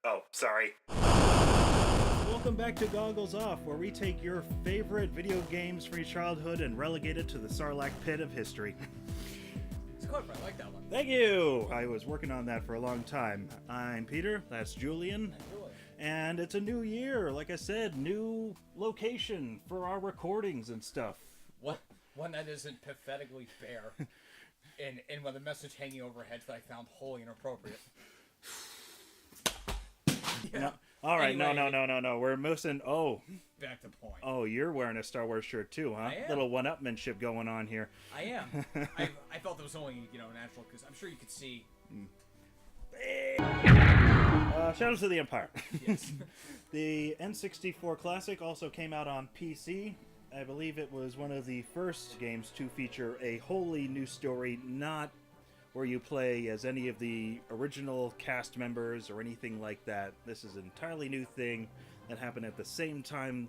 Oh, sorry. Welcome back to Goggles Off, where we take your favorite video games from your childhood and relegate it to the Sarlacc pit of history. It's clever. I like that one. Thank you! I was working on that for a long time. I'm Peter, that's Julian, and it's a new year. Like I said, new location for our recordings and stuff. What? One that isn't pathetically fair. and with a message hanging overhead that I found wholly inappropriate. Yeah. No. All right, Anyway, no. We're missing. Oh, back to point. oh, you're wearing a Star Wars shirt too, huh? I am. Little one-upmanship going on here. I am. I felt it was only natural because I'm sure you could see. Shadows of the Empire. Yes. The N64 Classic also came out on PC. I believe it was one of the first games to feature a wholly new story, not where you play as any of the original cast members or anything like that. This is an entirely new thing that happened at the same time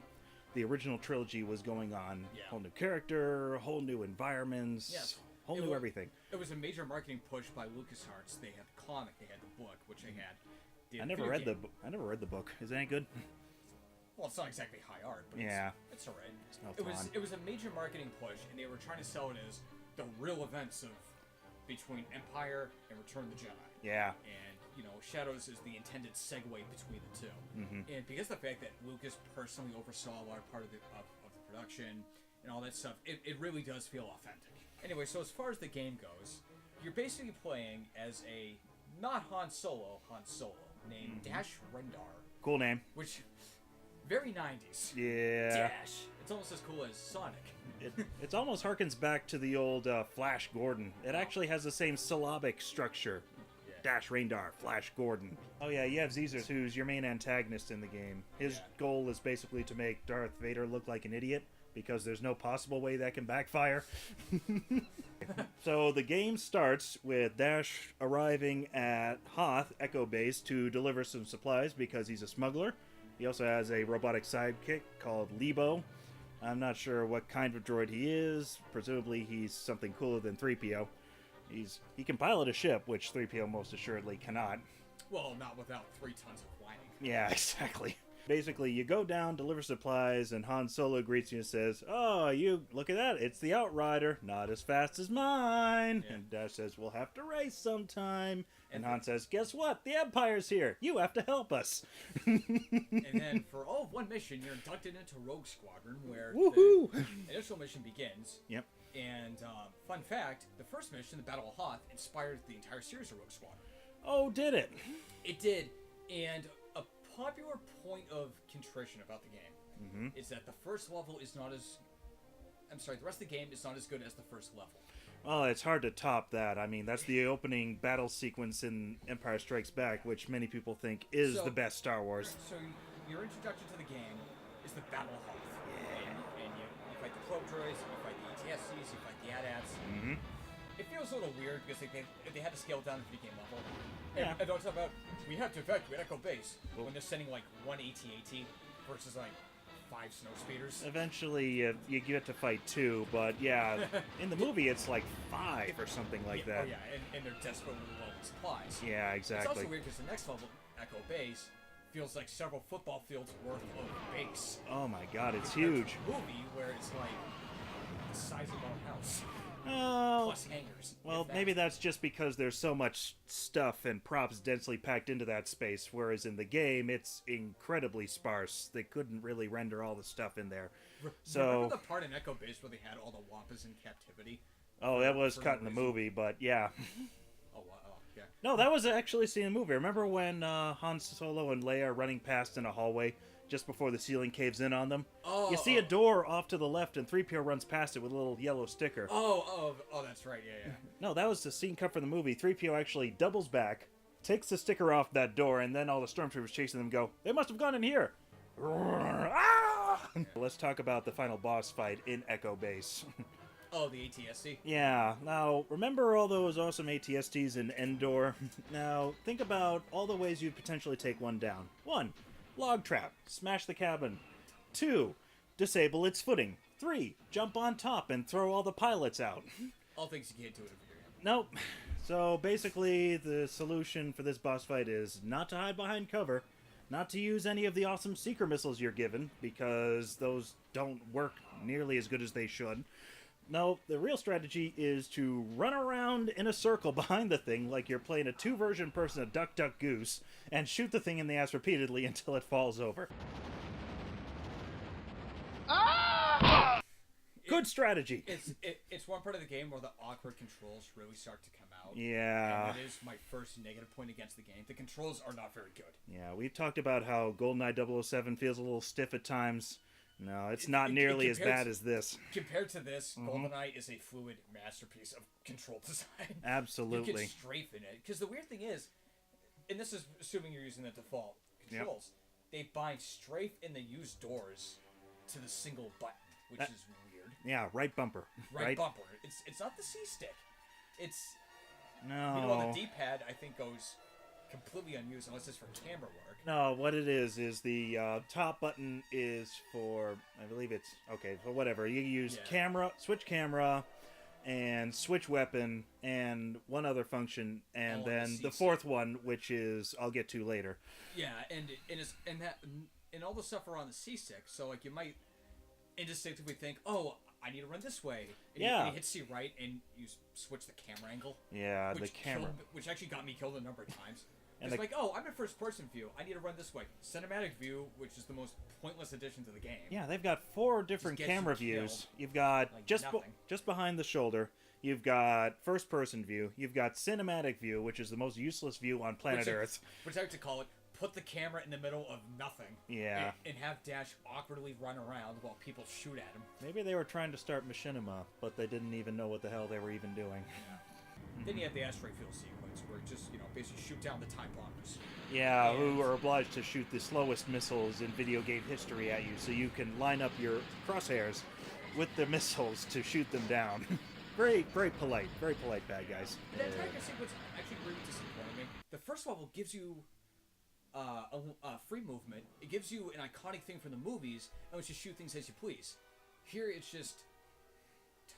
the original trilogy was going on. Yeah. Whole new character, whole new environments, Yes. whole new everything. It was a major marketing push by LucasArts. They had the comic, they had the book, which I had. I never read the book. Is it any good? Well, it's not exactly high art, but Yeah. it's alright. It's no It was fun. it was a major marketing push, and they were trying to sell it as the real events of between Empire and Return of the Jedi. Yeah. And Shadows is the intended segue between the two. Mm-hmm. And because of the fact that Lucas personally oversaw a large part of the production and all that stuff, it really does feel authentic. Anyway, so as far as the game goes, you're basically playing as a not Han Solo named Dash Rendar, Cool name. which very 90s. Yeah. Dash. It's almost as cool as Sonic. It almost harkens back to the old Flash Gordon. It actually has the same syllabic structure. Yeah. Dash Raindar, Flash Gordon. Oh yeah, you have Caesar, who's your main antagonist in the game. His Yeah. goal is basically to make Darth Vader look like an idiot, because there's no possible way that can backfire. So the game starts with Dash arriving at Hoth Echo Base to deliver some supplies because he's a smuggler. He also has a robotic sidekick called Lebo. I'm not sure what kind of droid he is. Presumably he's something cooler than 3PO. He can pilot a ship, which 3PO most assuredly cannot. Well, not without 3 tons of whining. Yeah, exactly. Basically, you go down, deliver supplies, and Han Solo greets you and says, "Oh, you look at that! It's the Outrider, not as fast as mine." Yeah. And Dash says, "We'll have to race sometime." And Han says, "Guess what? The Empire's here. You have to help us." And then for all of one mission, you're inducted into Rogue Squadron, where Woohoo! the initial mission begins. Yep. And fun fact, the first mission, the Battle of Hoth, inspired the entire series of Rogue Squadron. Oh, did it? It did, and a popular point of contrition about the game is that the first level is not as... I'm sorry, the rest of the game is not as good as the first level. Well, it's hard to top that. I mean, that's the opening battle sequence in Empire Strikes Back, which many people think is the best Star Wars. So your introduction to the game is the Battle of Hoth. Yeah. And you fight the probe droids, you fight the ETSCs, you fight the AT-ATs. Mm-hmm. It feels a little weird because they had to scale it down to the game level. Yeah. And don't talk about, we have to evacuate Echo Base when they're sending like 1 AT-AT versus like 5 snow speeders. Eventually, you get to fight 2, but yeah, in the movie it's like 5 or something like that. Oh yeah, and they're desperately low on supplies. Yeah, It's exactly. also weird because the next level, Echo Base, feels like several football fields worth of base. Oh my god, it's Compared to huge. the movie where it's like the size of our house Oh, plus hangars. well, if that. maybe that's just because there's so much stuff and props densely packed into that space, whereas in the game, it's incredibly sparse. They couldn't really render all the stuff in there. So, Remember the part in Echo Base where they had all the Wampas in captivity? oh, that was for cut no in the reason? movie, but yeah. Oh, wow. Oh, yeah. No, that was actually seen in the movie. Remember when Han Solo and Leia are running past in a hallway just before the ceiling caves in on them? Oh, You see a door off to the left, and 3PO runs past it with a little yellow sticker. Oh, that's right. Yeah. No, that was the scene cut from the movie. 3PO actually doubles back, takes the sticker off that door, and then all the stormtroopers chasing them go, they must have gone in here. Ah! Let's talk about the final boss fight in Echo Base. Oh, the ATSC. Yeah, now, remember all those awesome ATSTs in Endor? Now, think about all the ways you'd potentially take one down. 1. Log trap. Smash the cabin. 2. Disable its footing. 3. Jump on top and throw all the pilots out. All things you can't do in a video game. Nope. So, basically, the solution for this boss fight is not to hide behind cover, not to use any of the awesome seeker missiles you're given, because those don't work nearly as good as they should. No, the real strategy is to run around in a circle behind the thing like you're playing a two-version person of Duck Duck Goose, and shoot the thing in the ass repeatedly until it falls over. Good strategy. It's one part of the game where the awkward controls really start to come out. Yeah. And that is my first negative point against the game. The controls are not very good. Yeah, we've talked about how GoldenEye 007 feels a little stiff at times. No, it's not nearly as bad as this. Compared to this, GoldenEye is a fluid masterpiece of control design. Absolutely. You can strafe in it. Because the weird thing is, and this is assuming you're using the default controls, they bind strafe in the used doors to the single button, which is weird. Yeah, right bumper. Right bumper. It's not the C stick. It's No. meanwhile the D-pad I think goes completely unused unless it's for camera work. No, what it is the top button is for, I believe it's, okay, for whatever. You use camera, switch camera, and switch weapon, and one other function, and All then the fourth one, which is, I'll get to later. Yeah, and all the stuff are on the C stick, so like you might instinctively think, oh, I need to run this way. And you hit C right, and you switch the camera angle. Yeah, which the camera. Which actually got me killed a number of times. And it's like, oh, I'm in first person view. I need to run this way. Cinematic view, which is the most pointless addition to the game. Yeah, they've got 4 different Just gets camera you views. killed You've got like just nothing. just behind the shoulder. You've got first person view. You've got cinematic view, which is the most useless view on planet Earth. Which I like to call it, put the camera in the middle of nothing. Yeah. And have Dash awkwardly run around while people shoot at him. Maybe they were trying to start Machinima, but they didn't even know what the hell they were even doing. Then you have the asteroid field sequence, where it just, basically shoot down the TIE bombers. Yeah, And- who are obliged to shoot the slowest missiles in video game history at you, so you can line up your crosshairs with the missiles to shoot them down. Very polite bad guys. And that entire sequence actually really disappointed me. The first level gives you a free movement. It gives you an iconic thing from the movies, and lets you shoot things as you please. Here, it's just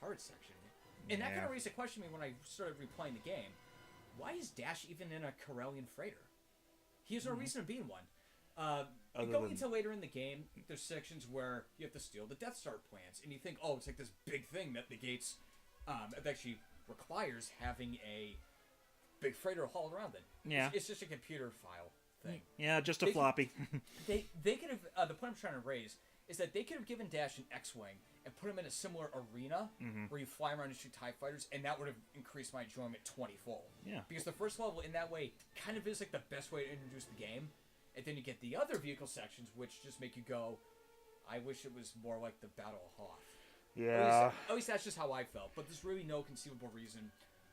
turret section. And that kind of raised a question to me when I started replaying the game. Why is Dash even in a Corellian freighter? He has no reason to be in one. Going into later in the game, there's sections where you have to steal the Death Star plans, and you think, oh, it's like this big thing that negates, it actually requires having a big freighter hauled around it. Yeah. It's just a computer file thing. Yeah, just a floppy. They could have, the point I'm trying to raise is that they could have given Dash an X-Wing and put him in a similar arena where you fly around and shoot TIE fighters, and that would have increased my enjoyment 20-fold. Yeah. Because the first level, in that way, kind of is like the best way to introduce the game. And then you get the other vehicle sections, which just make you go, I wish it was more like the Battle of Hoth. Yeah. At least that's just how I felt. But there's really no conceivable reason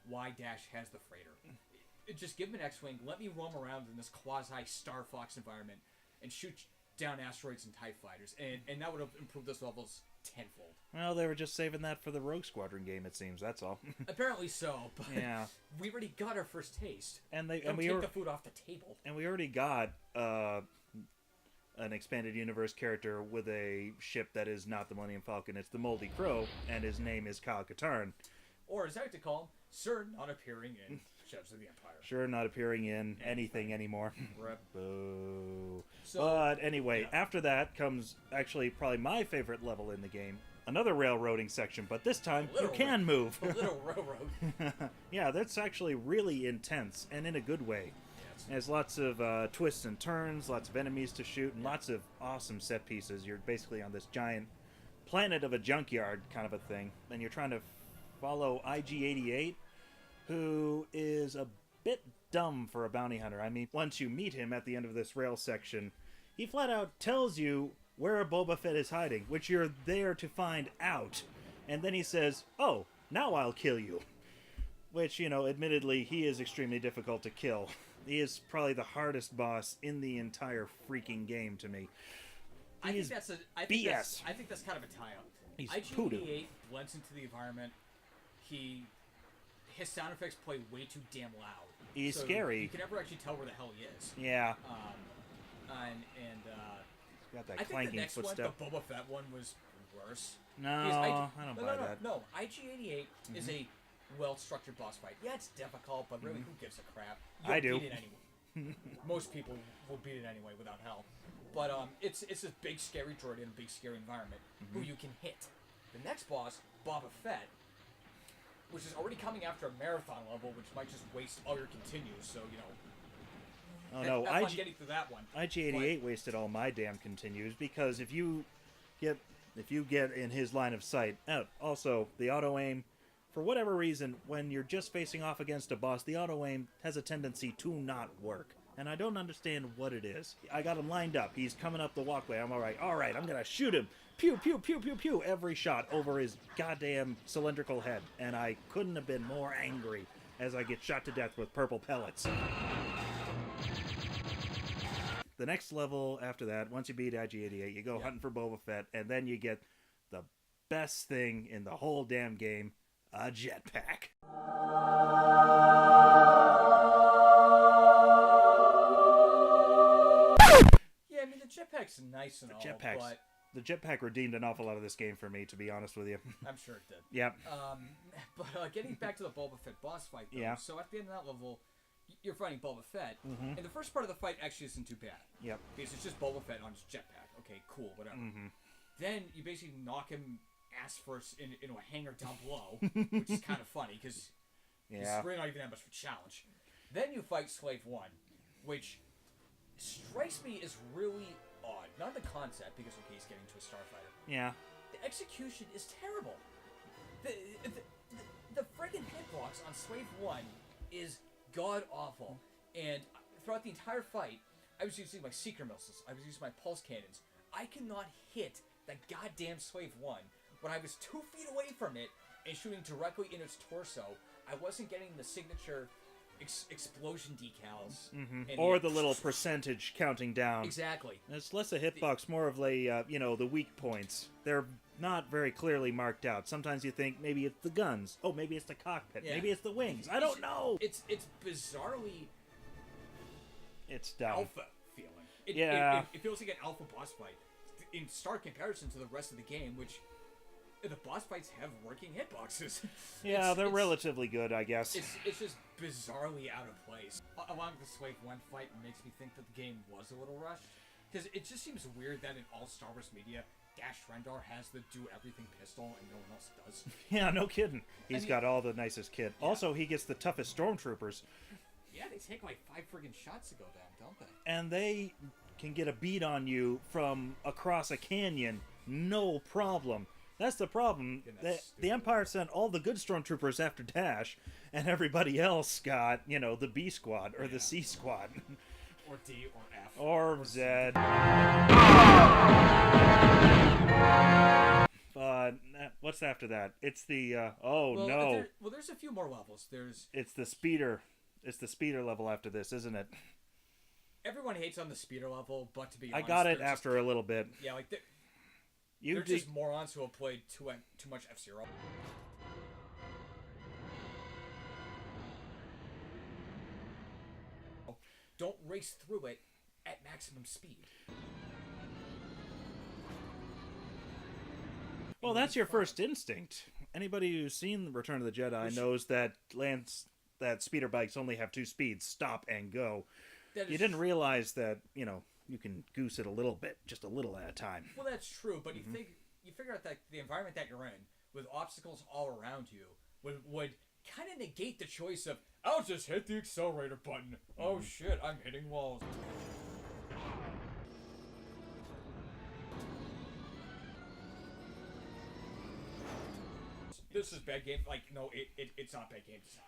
why Dash has the freighter. Just give him an X-Wing, let me roam around in this quasi-Star Fox environment, and shoot down asteroids and TIE fighters. And that would have improved those levels tenfold. Well, they were just saving that for the Rogue Squadron game, it seems. That's all. Apparently so, but Yeah. we already got our first taste. And Don't we take were, the food off the table. and we already got an expanded universe character with a ship that is not the Millennium Falcon. It's the Moldy Crow, and his name is Kyle Katarn. Or, as I like to call him, Sir not appearing in Shadows of the Empire. Sure, not appearing in anything anymore. Rip. Boo. So, But anyway, yeah. after that comes actually probably my favorite level in the game. Another railroading section, but this time you Literal can move. The little railroad. Yeah, that's actually really intense, and in a good way. Yes. There's lots of twists and turns, lots of enemies to shoot, and lots of awesome set pieces. You're basically on this giant planet of a junkyard kind of a thing, and you're trying to follow IG-88, who is a bit dumb for a bounty hunter. I mean, once you meet him at the end of this rail section, he flat out tells you where Boba Fett is hiding, which you're there to find out. And then he says, "Oh, now I'll kill you." Which, you know, admittedly, he is extremely difficult to kill. He is probably the hardest boss in the entire freaking game to me. I think is that's a BS. I think that's kind of a tie-up. He's IG-88 blends into the environment. His sound effects play way too damn loud. He's so scary. You can never actually tell where the hell he is. Yeah. Got that I think the clanking next footstep. one, the Boba Fett one, was worse. No, Because I don't buy that. No, IG-88 is a well-structured boss fight. Yeah, it's difficult, but really, who gives a crap? I do. Beat it anyway. Most people will beat it anyway without hell. But it's this big scary droid in a big scary environment who you can hit. The next boss, Boba Fett, which is already coming after a marathon level, which might just waste all your continues. So you know. Oh no, have fun getting through that one. IG-88 wasted all my damn continues because if you get in his line of sight, also the auto aim, for whatever reason, when you're just facing off against a boss, the auto aim has a tendency to not work. And I don't understand what it is. I got him lined up. He's coming up the walkway. I'm all right, I'm gonna shoot him. Pew, pew, pew, pew, pew. Every shot over his goddamn cylindrical head. And I couldn't have been more angry as I get shot to death with purple pellets. The next level after that, once you beat IG-88, you go hunting for Boba Fett, and then you get the best thing in the whole damn game, a jetpack. Yeah, I mean the jetpack's nice and all, but The jetpack redeemed an awful lot of this game for me, to be honest with you. I'm sure it did. Yep. But getting back to the Boba Fett boss fight, though, Yeah. so at the end of that level, you're fighting Boba Fett, and the first part of the fight actually isn't too bad. Yep. Because it's just Boba Fett on his jetpack. Okay, cool, whatever. Then you basically knock him ass first into a hangar down below, which is kind of funny, because he's really not even that much of a challenge. Then you fight Slave One, which strikes me as really odd. Not the concept, because okay, he's getting to a starfighter. Yeah. The execution is terrible. The friggin' hitbox on Slave 1 is god-awful. And throughout the entire fight, I was using my seeker missiles. I was using my pulse cannons. I could not hit that goddamn Slave 1. When I was 2 feet away from it and shooting directly in its torso, I wasn't getting the signature explosion decals. And Or the little percentage counting down. Exactly. It's less a hitbox, more of a, the weak points. They're not very clearly marked out. Sometimes you think maybe it's the guns. Oh, maybe it's the cockpit. Yeah. Maybe it's the wings. I don't know. It's bizarrely It's dumb. alpha feeling. It feels like an alpha boss fight in stark comparison to the rest of the game, which the boss fights have working hitboxes. Yeah, they're relatively good, I guess. It's just bizarrely out of place. Along with the Slave 1 fight makes me think that the game was a little rushed. Because it just seems weird that in all Star Wars media, Dash Rendar has the do-everything pistol and no one else does. Yeah, no kidding. He's got all the nicest kit. Yeah. Also, he gets the toughest stormtroopers. Yeah, they take like 5 friggin' shots to go down, don't they? And they can get a beat on you from across a canyon, no problem. That's the problem. The Empire sent all the good stormtroopers after Dash, and everybody else got, the B squad or the C squad. Or D or F. Or Z. What's after that? It's the, no. There's a few more levels. It's the speeder. It's the speeder level after this, isn't it? Everyone hates on the speeder level, but to be honest... I got it after a little bit. Yeah, like... They're just morons who have played too much F-Zero. Don't race through it at maximum speed. Well, that's your first instinct. Anybody who's seen Return of the Jedi knows that that speeder bikes only have 2 speeds, stop and go. That You is didn't realize that, you can goose it a little bit, just a little at a time. Well, that's true, but you figure out that the environment that you're in, with obstacles all around you, would kind of negate the choice of, I'll just hit the accelerator button. Oh shit, I'm hitting walls. This is bad game. Like, no, it's not bad game design.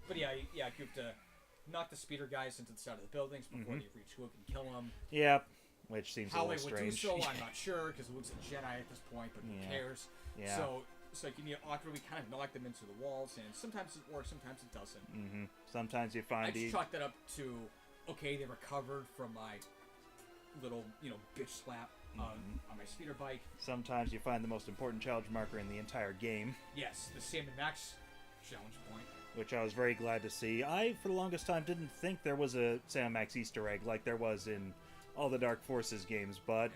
But yeah, you have to knock the speeder guys into the side of the buildings before they reach Luke and kill them. Yep, which seems How a they little would strange. do so, I'm not sure, because Luke's a Jedi at this point, but who cares? Yeah. So like, you awkwardly kind of knock them into the walls, and sometimes it works, sometimes it doesn't. Sometimes you I find just chalk that up to, okay, they recovered from my little, bitch slap on my speeder bike. Sometimes you find the most important challenge marker in the entire game, Yes, the Sam and Max challenge point. which I was very glad to see. I, for the longest time, didn't think there was a Sam Max Easter egg like there was in all the Dark Forces games, but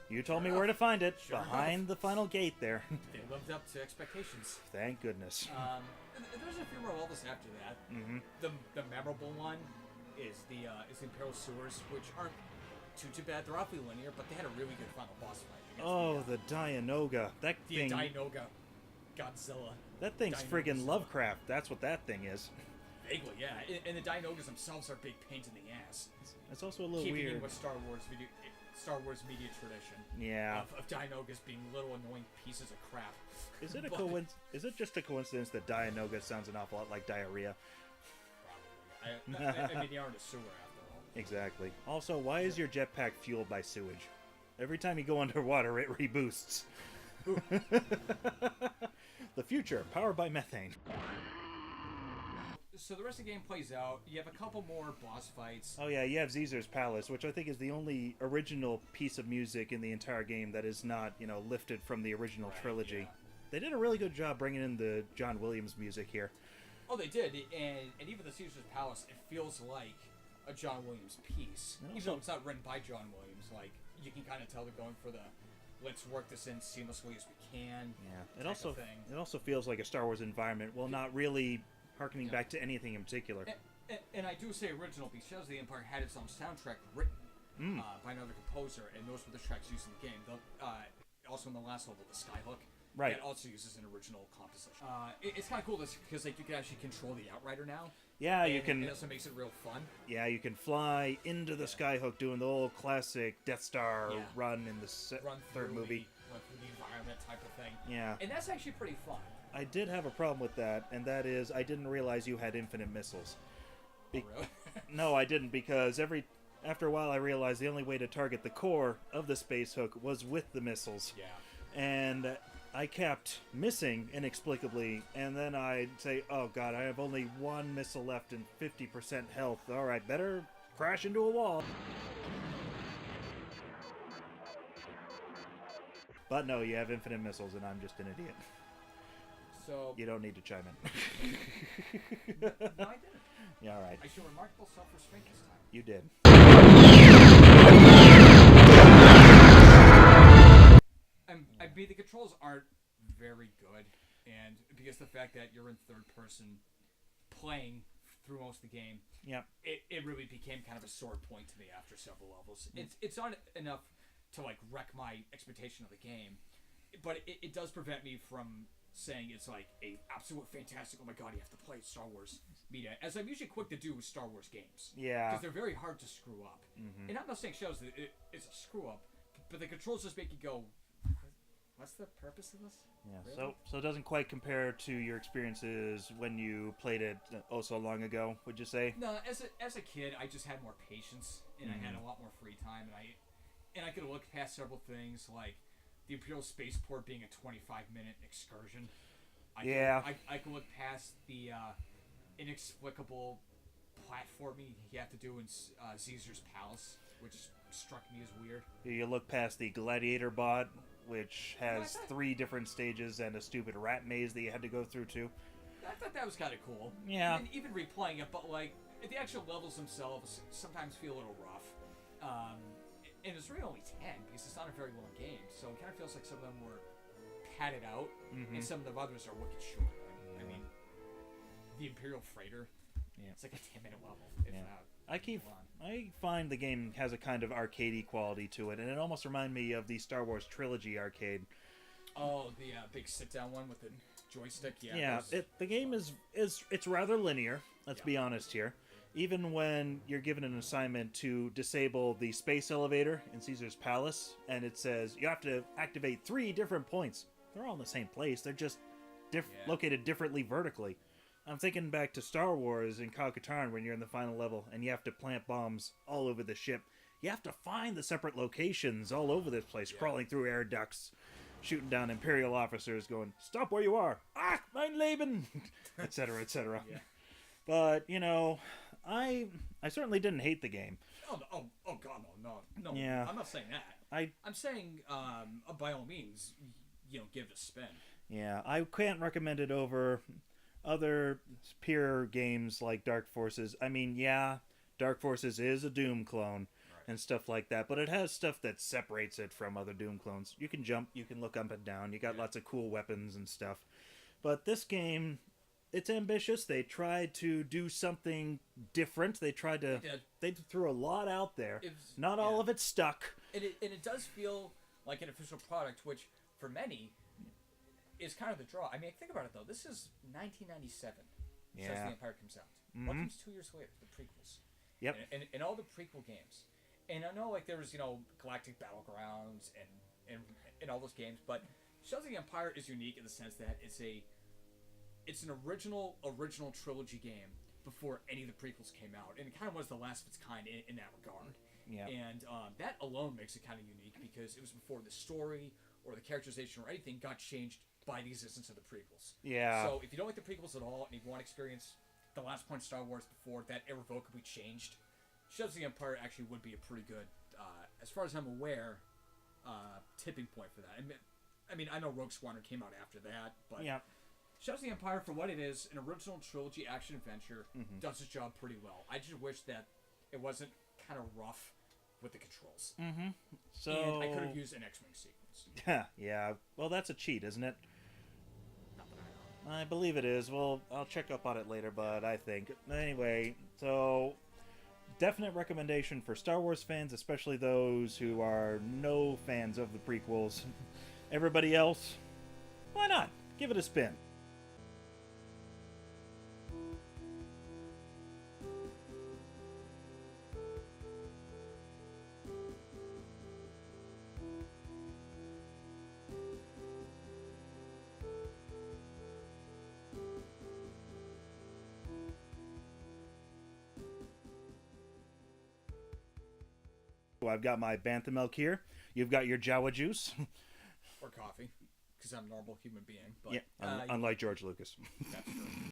you told me where to find it, Sure behind the final gate there. They lived up to expectations. Thank goodness. There's a few more levels after that. The memorable one is the Imperial Sewers, which aren't too bad. They're awfully linear, but they had a really good final boss fight. Oh, the Dianoga. That The thing. Dianoga Godzilla. That thing's Dianoga friggin' Godzilla. Lovecraft. That's what that thing is. Vaguely, yeah. And the Dianogas themselves are big pains in the ass. It's also a little Keeping weird. in with Star Wars media tradition. Yeah. Of Dianogas being little annoying pieces of crap. Is it a But- Is it just a coincidence that Dianoga sounds an awful lot like diarrhea? Probably. I mean, they aren't a sewer after all. Exactly. Also, why is your jetpack fueled by sewage? Every time you go underwater, it reboosts. The future, powered by methane. So the rest of the game plays out. You have a couple more boss fights. Oh yeah, you have Caesar's Palace, which I think is the only original piece of music in the entire game that is not, lifted from the original trilogy. yeah. They did a really good job bringing in the John Williams music here. Oh, they did, and even the Caesar's Palace, it feels like a John Williams piece. And Even also- though it's not written by John Williams, like, you can kind of tell they're going for the let's work this in seamlessly as we can. Yeah. type of thing. It also feels like a Star Wars environment, while not really harkening back to anything in particular. And I do say original because Shadows of the Empire had its own soundtrack written by another composer, and those were the tracks used in the game. Also in the last level, the Skyhook. Right. That also uses an original composition. It's kind of cool because like you can actually control the Outrider now. Yeah, you and can. It also makes it real fun. Yeah, you can fly into the Skyhook, doing the old classic Death Star Yeah. run in the Run third through movie. run through the environment type of thing. Yeah. And that's actually pretty fun. I did have a problem with that, and that is I didn't realize you had infinite missiles. Oh, really? No, I didn't, because after a while I realized the only way to target the core of the space hook was with the missiles. Yeah. And I kept missing inexplicably, and then I'd say, oh god, I have only one missile left and 50% health. Alright, better crash into a wall. But no, you have infinite missiles, and I'm just an idiot. So You don't need to chime in. no, I didn't. Yeah, alright. I showed remarkable self-restraint this time. You did. I mean, the controls aren't very good, and because the fact that you're in third person playing through most of the game, Yep. it really became kind of a sore point to me after several levels. It's not enough to like wreck my expectation of the game, but it does prevent me from saying it's like a absolute fantastic, oh my god, you have to play Star Wars media, as I'm usually quick to do with Star Wars games. Yeah. Because they're very hard to screw up. And I'm not saying shows that it's a screw up, but the controls just make you go, what's the purpose of this? Yeah, Really? so it doesn't quite compare to your experiences when you played it oh so long ago, would you say? No, as a kid, I just had more patience, and I had a lot more free time, and I could look past several things like the Imperial Spaceport being a 25-minute excursion. I could look past the inexplicable platforming you have to do in Caesar's Palace, which struck me as weird. You look past the gladiator bot, which has I thought- 3 different stages and a stupid rat maze that you had to go through too. I thought that was kind of cool. Yeah. And even replaying it, but like the actual levels themselves sometimes feel a little rough. And it's really only 10 because it's not a very long game, so it kind of feels like some of them were padded out, and some of the others are wicked short. the Imperial Freighter. Yeah. It's like a 10-minute level. If Yeah. not. I find the game has a kind of arcadey quality to it, and it almost reminds me of the Star Wars trilogy arcade. Oh, the big sit-down one with the joystick. Yeah. Yeah, the game is it's rather linear. Let's be honest here. Even when you're given an assignment to disable the space elevator in Caesar's Palace, and it says you have to activate 3 different points. They're all in the same place. They're just located differently vertically. I'm thinking back to Star Wars in Kyle Katarn when you're in the final level and you have to plant bombs all over the ship. You have to find the separate locations all over this place, crawling through air ducts, shooting down Imperial officers, going, "Stop where you are! Ah, mein Leben!" etc., etc. Yeah. But, you know, I certainly didn't hate the game. Oh God, no. Yeah. I'm not saying that. I'm saying, by all means, give it a spin. Yeah, I can't recommend it over other peer games like Dark Forces. I mean, yeah, Dark Forces is a Doom clone and stuff like that, but it has stuff that separates it from other Doom clones. You can jump, you can look up and down, you got lots of cool weapons and stuff. But this game, it's ambitious. They tried to do something different. They threw a lot out there. Not all of it stuck. And it does feel like an official product, which for many is kind of the draw. I mean, think about it though. This is 1997. Yeah. Shadows of the Empire comes out. What comes 2 years later? The prequels. Yep. And all the prequel games. And I know, like, there was, Galactic Battlegrounds and all those games, but Shadows of the Empire is unique in the sense that it's an original trilogy game before any of the prequels came out, and it kind of was the last of its kind in that regard. Yeah. And that alone makes it kind of unique because it was before the story or the characterization or anything got changed by the existence of the prequels. Yeah. So if you don't like the prequels at all, and if you want to experience the last point Star Wars before that irrevocably changed, Shadows of the Empire actually would be a pretty good, as far as I'm aware, tipping point for that. I mean, I know Rogue Squadron came out after that, but Shadows of the Empire, for what it is, an original trilogy action adventure, does its job pretty well. I just wish that it wasn't kind of rough with the controls. So And I could have used an X-Wing sequence. Yeah. Well, that's a cheat, isn't it? Not that I know. I believe it is. Well, I'll check up on it later, but I think. Anyway, so definite recommendation for Star Wars fans, especially those who are no fans of the prequels. Everybody else, why not? Give it a spin. I've got my Bantha milk here. You've got your Jawa juice. Or coffee, because I'm a normal human being. But, Yeah, unlike George Lucas. That's true.